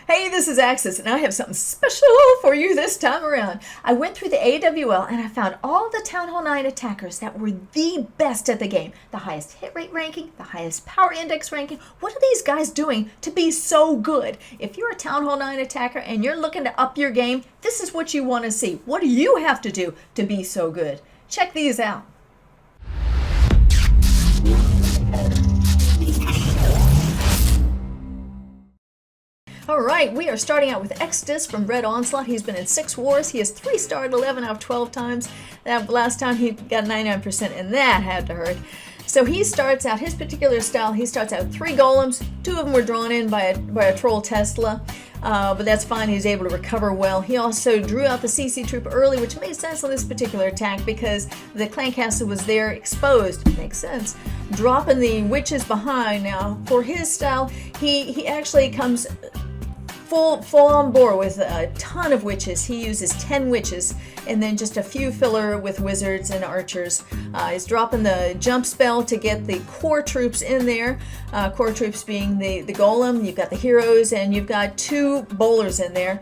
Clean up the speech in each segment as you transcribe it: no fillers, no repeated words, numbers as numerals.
Hey, this is Axis, and I have something special for you this time around. I went through the AWL and I found all the Town Hall 9 attackers that were the best at the game. The highest hit rate ranking, the highest power index ranking. What are these guys doing to be so good? If you're a Town Hall 9 attacker and you're looking to up your game, this is what you want to see. What do you have to do to be so good? Check these out. All right, we are starting out with Exodus from Red Onslaught. He's been in 6 wars. He has 3-starred 11 out of 12 times. That last time he got 99%, and that had to hurt. So he starts out, his particular style, he starts out with 3 golems. 2 of them were drawn in by a troll Tesla, but that's fine. He's able to recover well. He also drew out the CC troop early, which made sense on this particular attack because the clan castle was there exposed. Makes sense. Dropping the witches behind. Now, for his style, he actually comes full on board with a ton of witches. He uses 10 witches and then just a few filler with wizards and archers. He's dropping the jump spell to get the core troops in there. Core troops being the golem, you've got the heroes, and you've got 2 bowlers in there.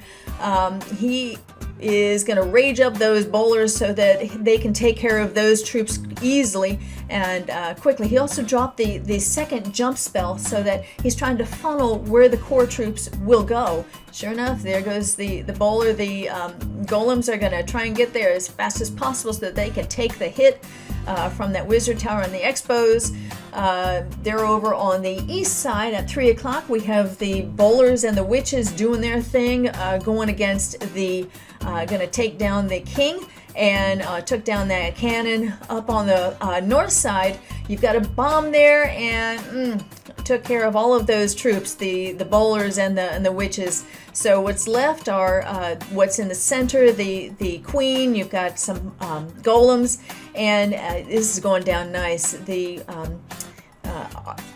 He is going to rage up those bowlers so that they can take care of those troops easily and quickly. He also dropped the second jump spell so that he's trying to funnel where the core troops will go. Sure enough, there goes the bowler. The golems are going to try and get there as fast as possible so that they can take the hit from that wizard tower and the expos. They're over on the east side at 3 o'clock. We have the bowlers and the witches doing their thing, going against the going to take down the king, and took down that cannon. Up on the north side, you've got a bomb there, and took care of all of those troops, the bowlers and the witches. So what's left are what's in the center, the queen. You've got some golems, and this is going down nice. The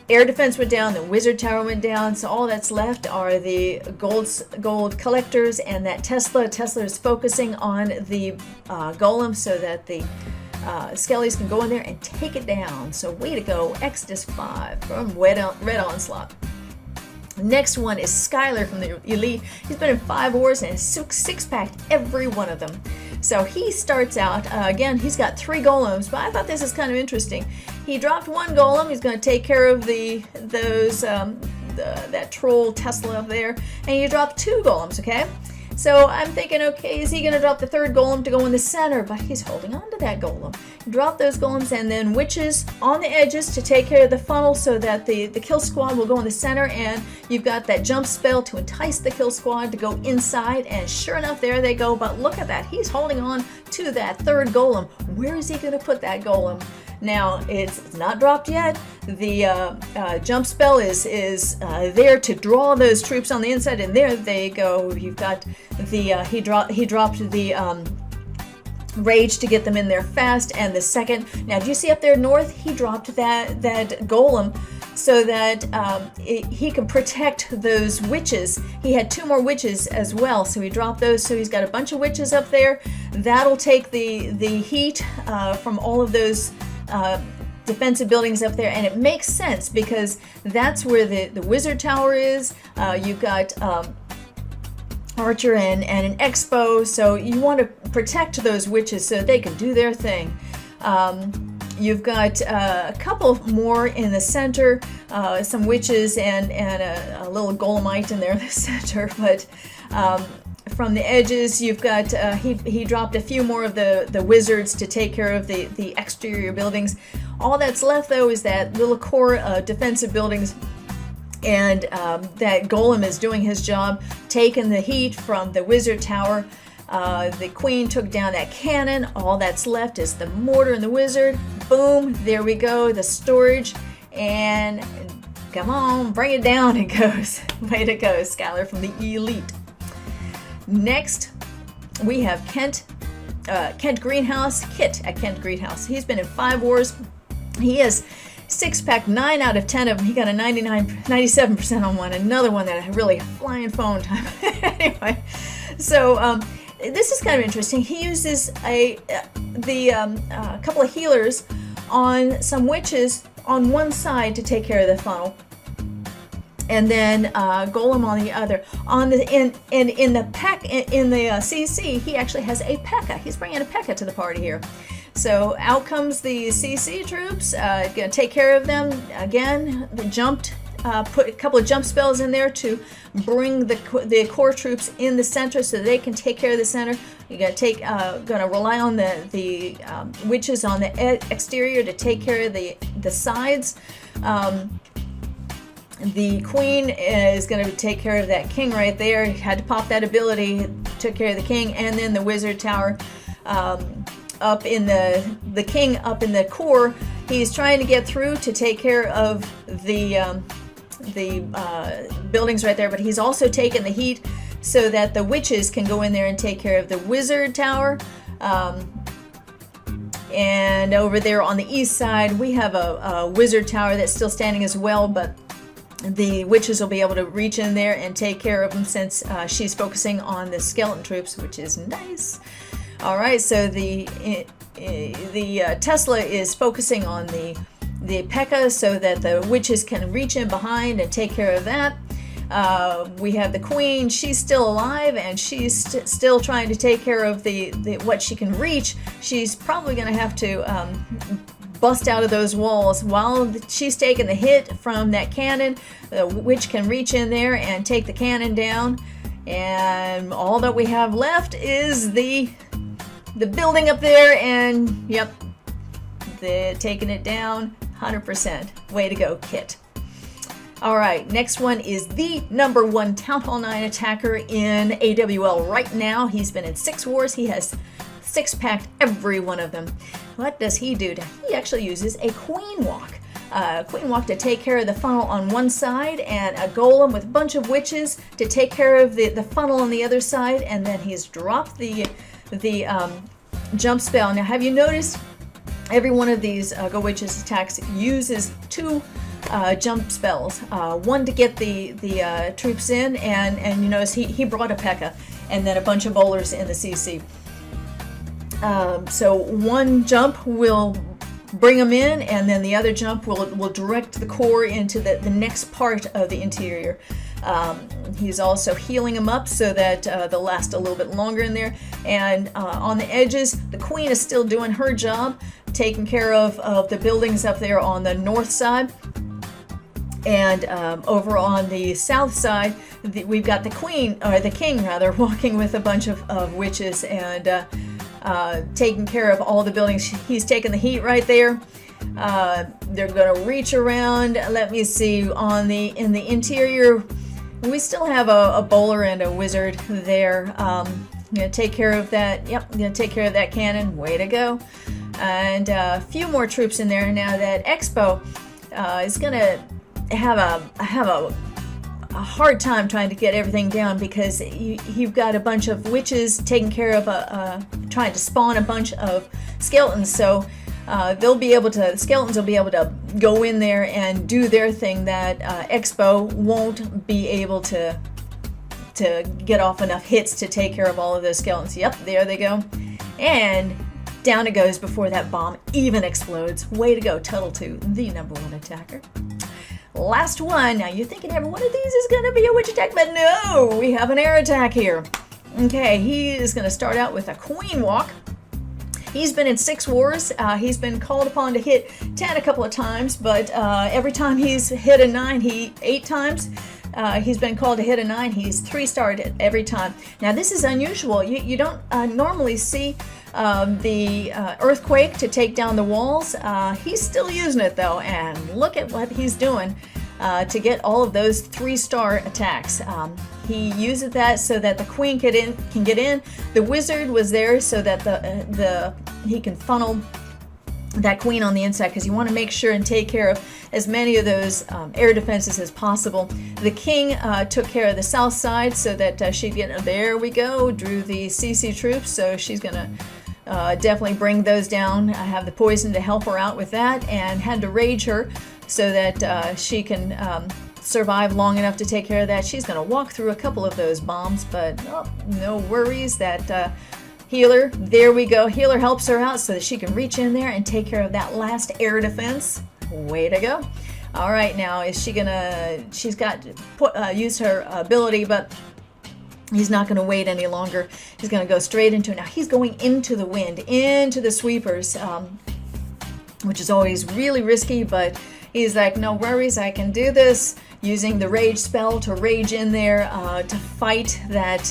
air defense went down, the wizard tower went down, so all that's left are the gold collectors and that Tesla. Tesla is focusing on the golem so that the skellies can go in there and take it down. So way to go, Exodus 5 from Red Onslaught. Next one is Skyler from the Elite. He's been in 5 wars and has 6-packed every one of them. So he starts out, again, he's got 3 golems, but I thought this is kind of interesting. He dropped 1 golem. He's going to take care of that troll Tesla up there, and he dropped 2 golems, okay? So I'm thinking, okay, is he going to drop the 3rd golem to go in the center? But he's holding on to that golem. Drop those golems and then witches on the edges to take care of the funnel so that the kill squad will go in the center, and you've got that jump spell to entice the kill squad to go inside, and sure enough, there they go. But look at that. He's holding on to that 3rd golem. Where is he going to put that golem? Now, it's not dropped yet. The jump spell is there to draw those troops on the inside, and there they go. You've got the he dropped the rage to get them in there fast, and the second. Now, do you see up there north? He dropped that golem so that he can protect those witches. He had 2 more witches as well, so he dropped those. So he's got a bunch of witches up there. That'll take the heat from all of those defensive buildings up there, and it makes sense because that's where the wizard tower is. You've got archer and an expo, so you want to protect those witches so they can do their thing. You've got a couple more in the center, some witches and a little golemite in there in the center, but from the edges, you've got, he dropped a few more of the wizards to take care of the exterior buildings. All that's left, though, is that little core defensive buildings, and that golem is doing his job, taking the heat from the wizard tower. The queen took down that cannon. All that's left is the mortar and the wizard. Boom, there we go, the storage, and come on, bring it down, it goes. Way to go, Skyler from the Elite. Next, we have Kit at Kent Greenhouse. He's been in 5 wars. He has 6-pack 9 out of 10 of them. He got a 97% on one. Another one that really flying phone time. Anyway, so this is kind of interesting. He uses a couple of healers on some witches on one side to take care of the funnel. and then Golem on the other. On the in the CC, he actually has a P.E.K.K.A. He's bringing a P.E.K.K.A. to the party here. So out comes the CC troops. Gonna take care of them again. They jumped. Put a couple of jump spells in there to bring the core troops in the center so they can take care of the center. You gonna rely on the witches on the exterior to take care of the sides. The queen is going to take care of that king right there. Had to pop that ability, took care of the king, and then the wizard tower up in the king up in the core. He's trying to get through to take care of the buildings right there, but he's also taking the heat so that the witches can go in there and take care of the wizard tower. And over there on the east side, we have a wizard tower that's still standing as well, but the witches will be able to reach in there and take care of them since she's focusing on the skeleton troops, which is nice. All right, so the Tesla is focusing on the P.E.K.K.A. so that the witches can reach in behind and take care of that. We have the queen. She's still alive and she's still trying to take care of the what she can reach. She's probably going to have to bust out of those walls. While she's taking the hit from that cannon, the witch can reach in there and take the cannon down. And all that we have left is the building up there, and yep, they're taking it down 100%. Way to go, Kit. All right, next one is the #1 Town Hall 9 attacker in AWL right now. He's been in 6 wars. He has 6-packed every one of them. What does he do? He actually uses a queen walk. Queen walk to take care of the funnel on one side, and a golem with a bunch of witches to take care of the funnel on the other side, and then he's dropped the jump spell. Now, have you noticed every one of these Go Witches attacks uses 2 jump spells, one to get the troops in, and you notice he brought a P.E.K.K.A. and then a bunch of bowlers in the CC. So one jump will bring them in, and then the other jump will direct the core into the next part of the interior. He's also healing them up so that they'll last a little bit longer in there. And on the edges, the queen is still doing her job, taking care of the buildings up there on the north side. And over on the south side, we've got the queen, or the king rather, walking with a bunch of witches and taking care of all the buildings. He's taking the heat right there. They're going to reach around. Let me see. In the interior, we still have a bowler and a wizard there. Gonna take care of that. Yep, gonna take care of that cannon. Way to go! And a few more troops in there now. That Expo is gonna have a hard time trying to get everything down because you've got a bunch of witches taking care of trying to spawn a bunch of skeletons. So the skeletons will be able to go in there and do their thing that Expo won't be able to get off enough hits to take care of all of those skeletons. Yep, there they go. And down it goes before that bomb even explodes. Way to go, Tuttle 2, the #1 attacker. Last one. Now you're thinking every one of these is going to be a witch attack, but no, we have an air attack here. Okay, he is going to start out with a queen walk. He's been in 6 wars. He's been called upon to hit 10 a couple of times, but every time he's hit a 9, 8 times. He's been called to hit a 9. He's 3-starred every time. Now this is unusual. You don't normally see the earthquake to take down the walls. He's still using it though, and look at what he's doing to get all of those 3-star attacks. He uses that so that the queen can get in. The wizard was there so that he can funnel that queen on the inside, because you want to make sure and take care of as many of those air defenses as possible. The king took care of the south side so that she'd get, there we go, drew the CC troops, so she's going to definitely bring those down. I have the poison to help her out with that, and had to rage her so that she can survive long enough to take care of that. She's going to walk through a couple of those bombs, but no worries. That healer, there we go. Healer helps her out so that she can reach in there and take care of that last air defense. Way to go. All right, now is she gonna? She's got to use her ability, but he's not going to wait any longer. He's going to go straight into it. Now he's going into the wind, into the sweepers, which is always really risky, but he's like, no worries, I can do this. Using the rage spell to rage in there to fight that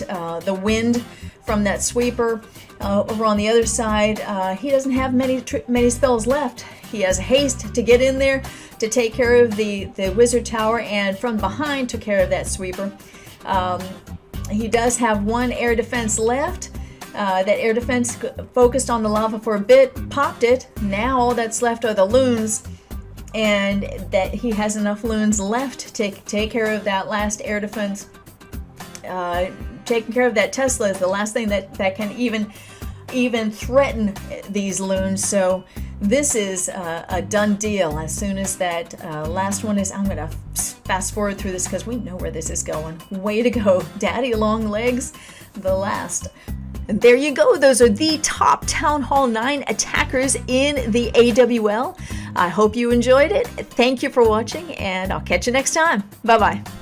the wind from that sweeper. Over on the other side, he doesn't have many spells left. He has haste to get in there to take care of the wizard tower, and from behind took care of that sweeper. He does have one air defense left. That air defense focused on the lava for a bit, popped it. Now all that's left are the loons, and that he has enough loons left to take care of that last air defense. Taking care of that Tesla is the last thing that can even threaten these loons. So this is a done deal. As soon as that last one is, I'm going to fast forward through this because we know where this is going. Way to go, Daddy Long Legs, the last. And there you go. Those are the top Town Hall 9 attackers in the AWL. I hope you enjoyed it. Thank you for watching, and I'll catch you next time. Bye-bye.